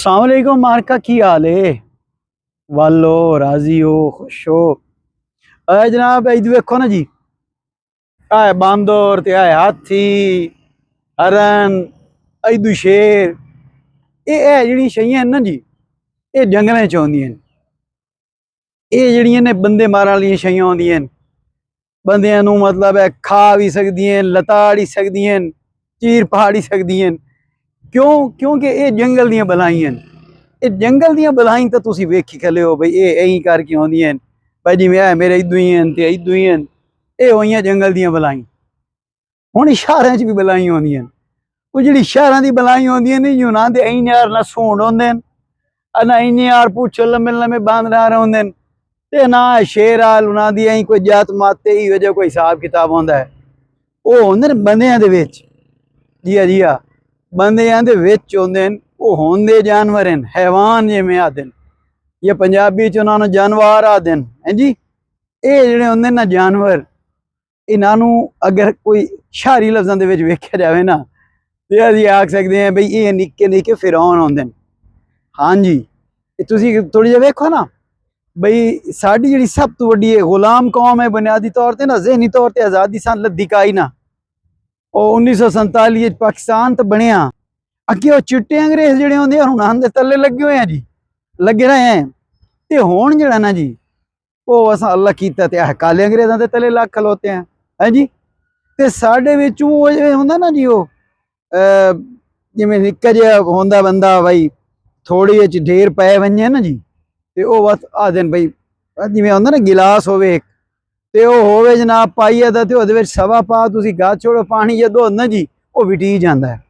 अस्सलाम वालेकुम मार्का की हाल है। वालो राजी हो खुश हो। जनाब इधर वेखो ना जी, आए बांदर ते आए हाथी हरन इधर शेर, ये जड़ी शइयां ना जी, ये जंगलों च आउंदियां न। ये जड़ियां ने बंदे मारन वाली शइयां आउंदियां न, बंदियां नूं मतलब है खा भी सकदियां न, लताड़ ही सकदियां न, चीर पहाड़ ही सकदियां न। क्यों? क्योंकि ये जंगल दियां बलाइयां न। ये जंगल दियां बलाई तो तुसी वेखी खले हो भाई, ये ऐं करके आउंदियां न भाई, जिवें है मेरे इदू ही हैं ते इदू ही हैं। ये होइयां जंगल दियां बलाई। हुण शहरां च भी बलाई आउंदियां न। वो जिहड़ी शहरां दी बलाई आउंदियां न, उन्हां दे ऐं यार ना सूंड होंदे न, ना इं यार पुछ लम्मे लम्मे बांदर होंदे न, ते ना शेर आल उन्हां दी ऐं कोई जात मात ते इहो जिहा कोई हिसाब किताब होंदा है। वो होंदे न बंदियां दे विच, जी हाँ बंदियां दे विच होंदे न। वो होंदे जानवर हैं, हैवान जिवें आखदे न, या पंजाबी च उन्हां नूं जानवर आखदे न, हैं जी। ये जिहड़े होंदे ना जानवर, इन्हां नूं अगर कोई शहरी लफ्जां दे विच वेख्या जावे ना, ते असीं आख सकदे हैं बई ये निक्के निक्के फिरौन होंदे न। हाँ जी, तुसीं थोड़ी जिहा वेखो ना बई, साडी जिहड़ी सब तो वड्डी गुलाम कौम है बुनियादी तौर ते ना, ज़हनी तौर ते आज़ादी सान लद्दी काई ना। और 1947 पाकिस्तान तो बनिया, अगे वो चिट्टे अंग्रेज जिहड़े होंदे हुण दे तले लगे हुए हैं जी, लगे रहे हैं। ते हुण जिहड़ा ना जी, वो असां अल्लाह कीता ते काले अंग्रेजां दे तले लग खलोते हैं, है जी। ते साडे विच वो जिवें हुंदा ना जी, वो जिवें निक्का जिहा होंदा बंदा भाई, थोड़ी च ढेर पै वञे ना जी, ते वो बस आखदे न भाई, जिवें हुंदा ना गिलास होवे ते वो होवे जनाब पाइया दा, ते ओहदे विच सवा पा तुसीं गा छोड़ो पानी या दुध ना जी, वो विटी जांदा है।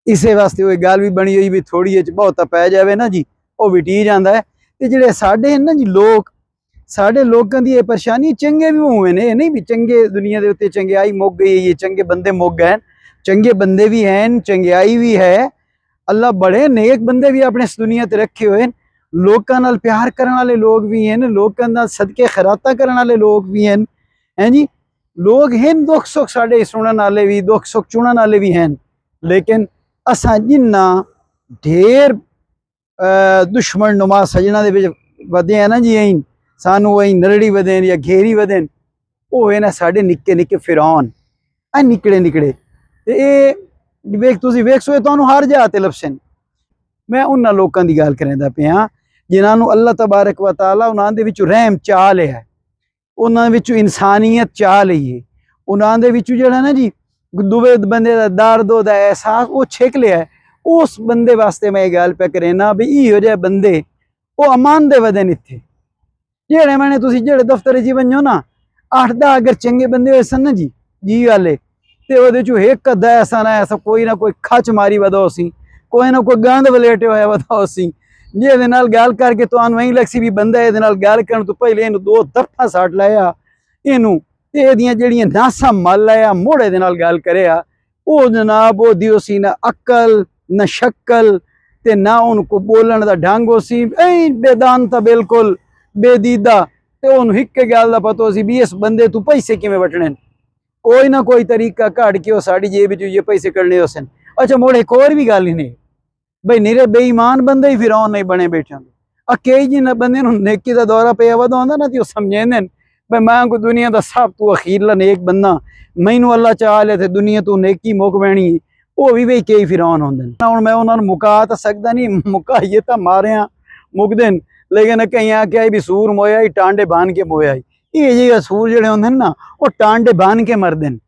इसे वास्ते वो गल भी बनी हुई भी, थोड़ी च बहुता पै जावे ना जी, वो विटी जांदा है। ते जिहड़े साडे ना जी लोग, साडे लोकां दी ये परेशानी, चंगे भी होवे ने, नहीं भी चंगे दुनिया दे उत्ते चंगियाई मुक गई है, ये चंगे बंदे मुक गए, चंगे बंदे भी हैं, चंगियाई भी है। अल्लाह बड़े नेक बंदे भी अपने इस दुनिया ते रखे हुए हैं। लोकां नाल प्यार करने वाले लोग भी हैं, लोकां नाल सदके खैराता करने वाले लोग भी हैं, हैं जी। लोग हैं दुख सुख साडे सुनने वाले भी, दुख सुख चुनने वाले भी हैं। लेकिन असां जिन्ना ढेर दुश्मन नुमा सजना दे विच वधे हैं ना जी, ऐं सानू ऐं नरड़ी वधेन या घेरी वधेन, वो है ना साडे निक्के निक्के फिरौन, ऐ निकड़े निकड़े। ते ये वेख तुसीं वेख सो तुहानू हर जगह ते लभसन। मैं उन्हां लोकां दी गल करदा पिया जिन्हां नू अल्लाह तबारक व तआला उन्हां दे विचों रहम चाह लिया है, उन्हां विचों इंसानियत चाह लई है, उन्हां दे विचों जिहड़ा ना जी दूवे बंदे दा दर्द दा एहसास वो छिक लिया है। उस बंदे वास्ते मैं गल पे करेना भी, इहो जिहे बंदे वो अमान दे वदन इत्थे। जेड़े मैंने तुसीं जेड़े दफ्तर च वञो ना, 8-10 अगर चंगे बंदे होए सन ना जी, जी वाले, ते ओहदे चों एक अद्धा ऐसा कोई ना कोई खच मारी वदा होसी, कोई ना कोई गंद वलेटे होया वदा होसी, जिहदे नाल गल करके तुहानू इं लगसी भी बंदा इहदे नाल गल करन तो पहले इहनू 2 दफा सट लाया, इहनू ते इहदियां जेहड़ियां नासां मल लाया, मुड़ इहदे नाल गल करेआ। ओ जनाब ओहदी होसी ना अक्ल ना शक्ल, ते ना उनको बोलण दा ढंग होसी, ऐं बेदानता बिल्कुल बेदीदा। ते उन्हें हिक गल दा पता सी भी इस बंदे तू पैसे किवें वटने, कोई ना कोई तरीका कढ़ के साड़ी जेब च ये पैसे कढ़ने होसन। अच्छा मुड़ एक और भी गल ही भाई, निरे बेईमान बंदे ही फिरौन नहीं बने बैठे होंदे। कई जिन्हें बंदे नूं नेकी दा दौरा पिया वदा होंदा ना, ते ओह समझेंदे न भाई मैं कोई दुनिया दा सब तू अखीरला नेक बंदा, मैनू अल्लाह चाह ले ते दुनिया तू नेकी मुक बैणी। वो भी भाई कई फिरौन होंदे न। हुण मैं उन्हां नूं मुका तां सकदा नहीं, मुकाइए तां मारिया मुकदे न, लेकिन कई आख्या भी सूर मोया ही टांडे बांध के मोया ही। ये जेहे सूर जिहड़े होंदे न ना, वो टांडे बांध के मरदे न,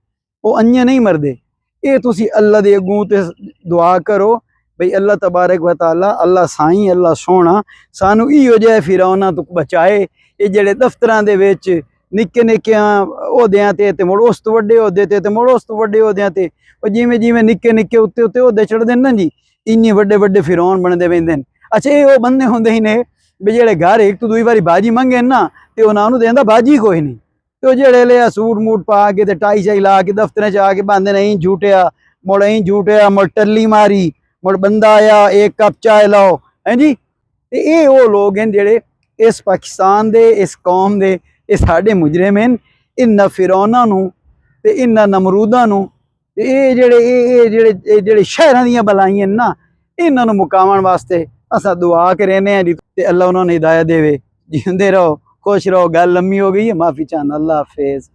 वो अन्य नहीं मरदे। ये तुसी अल्लाह दे अगों ते दुआ करो भाई अल्लाह तबारक व तआला, अल्लाह साईं, अल्लाह सोहना सानू इहो जिहे फिरौनां तो बचाए। ये जेहड़े दफ्तरां दे विच निक्के निक्कियां ओहदियां ते मुड़ उस तो वड्डे ओहदे ते मुड़ उस तो वड्डे ओहदियां ते, जिवें जिवें निक्के निक्के उत्ते उत्ते ओहदे चढ़दे ना जी, इन्ने वड्डे वड्डे फिरौन बनदे वेंदे न। अच्छा ये वो बंदे होंदे ही ने भी जेहड़े घर एक तो दुई बारी बाजी मंगे ना, ते उन्हां नूं देंदा बाजी कोई नहीं, तो जेहड़े ले सूट मूट पा के ते टाई शाई ला के दफ्तरें च आके बंदे नहीं झूठिया, मुड़ ऐं झूठिया, मुड़ टल्ली मारी, मुड़ बंदा आया एक कप चाय लाओ, हैं जी। ते ये वो लोग हैं जेहड़े इस पाकिस्तान दे, इस कौम दे, ये साडे मुजरिम हैं। इन्हां फिरौनां नूं ते इन्हां नमरूदां नूं ते ये जेहड़े शहरां दियां बलाइयां ना, इन्हां नूं मुकावण वास्ते असा दुआ करेने हैं जी ते अल्लाह उन्होंने हिदायत देवे। जिंदे रहो, खुश रहो। गल लम्मी हो गई है, माफी चाहना। अल्लाह हाफिज।